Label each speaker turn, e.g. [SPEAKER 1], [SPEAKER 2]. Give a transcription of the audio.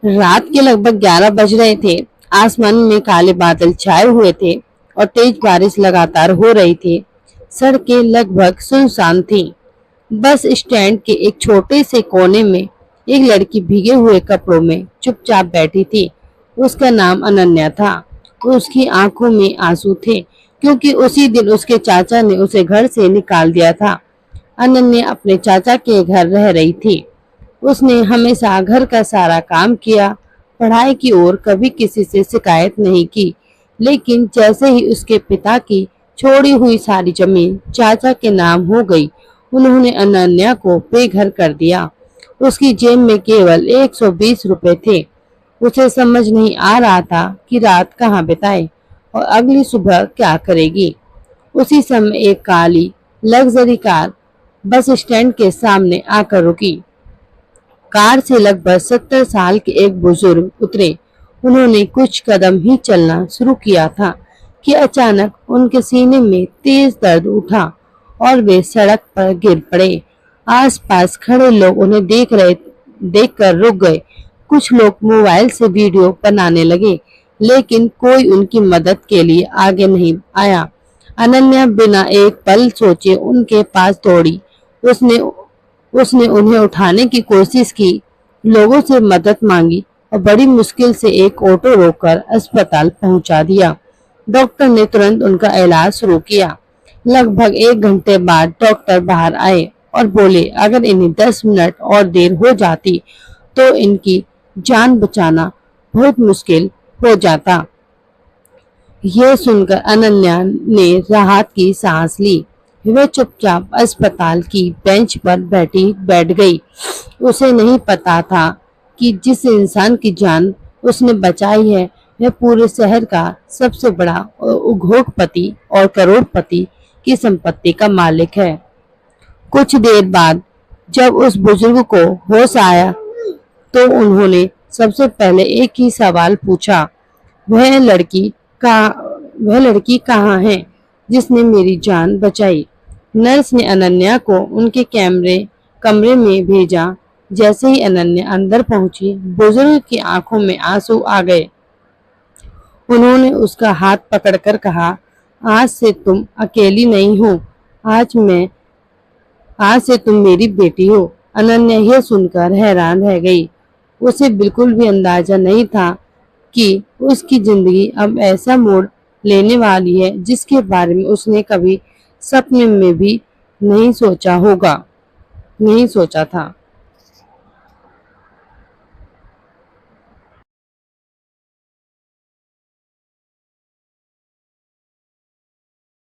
[SPEAKER 1] रात के लगभग 11 बज रहे थे। आसमान में काले बादल छाए हुए थे और तेज बारिश लगातार हो रही थी। सड़कें लगभग सुनसान थीं। बस स्टैंड के एक छोटे से कोने में एक लड़की भीगे हुए कपड़ों में चुपचाप बैठी थी। उसका नाम अनन्या था। उसकी आंखों में आंसू थे क्योंकि उसी दिन उसके चाचा ने उसे घर से निकाल दिया था। अनन्या अपने चाचा के घर रह रही थी। उसने हमेशा घर का सारा काम किया, पढ़ाई की ओर कभी किसी से शिकायत नहीं की। लेकिन जैसे ही उसके पिता की छोड़ी हुई सारी जमीन चाचा के नाम हो गई, उन्होंने अनन्या को बेघर कर दिया। उसकी जेब में केवल 120 रुपए थे। उसे समझ नहीं आ रहा था कि रात कहाँ बिताए और अगली सुबह क्या करेगी। उसी समय एक काली लग्जरी कार बस स्टैंड के सामने आकर रुकी। कार से लगभग 70 साल के एक बुजुर्ग उतरे। उन्होंने कुछ कदम ही चलना शुरू किया था कि अचानक उनके सीने में तेज दर्द उठा और वे सड़क पर गिर पड़े। आसपास खड़े लोग उन्हें देखकर रुक गए। कुछ लोग मोबाइल से वीडियो बनाने लगे, लेकिन कोई उनकी मदद के लिए आगे नहीं आया। अनन्या बिना एक पल सोचे उनके पास दौड़ी। उसने उसने उन्हें उठाने की कोशिश की, लोगों से मदद मांगी और बड़ी मुश्किल से एक ऑटो रोककर अस्पताल पहुंचा दिया। डॉक्टर ने तुरंत उनका इलाज शुरू किया। लगभग 1 घंटे बाद डॉक्टर बाहर आए और बोले, अगर इन्हें 10 मिनट और देर हो जाती तो इनकी जान बचाना बहुत मुश्किल हो जाता। यह सुनकर अनन्या ने राहत की सांस ली। वह चुपचाप अस्पताल की बेंच पर बैठ गई। उसे नहीं पता था कि जिस इंसान की जान उसने बचाई है, वह पूरे शहर का सबसे बड़ा उद्योगपति और करोड़पति की संपत्ति का मालिक है। कुछ देर बाद जब उस बुजुर्ग को होश आया तो उन्होंने सबसे पहले एक ही सवाल पूछा, वह लड़की का वह लड़की कहाँ है जिसने मेरी जान बचाई। नर्स ने अनन्या को उनके कमरे में भेजा। जैसे ही अनन्या अंदर पहुंची, बुजुर्ग की आंखों में आंसू आ गए। उन्होंने उसका हाथ पकड़कर कहा, आज से तुम अकेली नहीं हो। आज मैं आज से तुम मेरी बेटी हो। अनन्या यह सुनकर हैरान रह गई। उसे बिल्कुल भी अंदाजा नहीं था कि उसकी जिंदगी अब ऐसा मोड़ लेने वाली है जिसके बारे में उसने कभी सपने में भी नहीं सोचा था।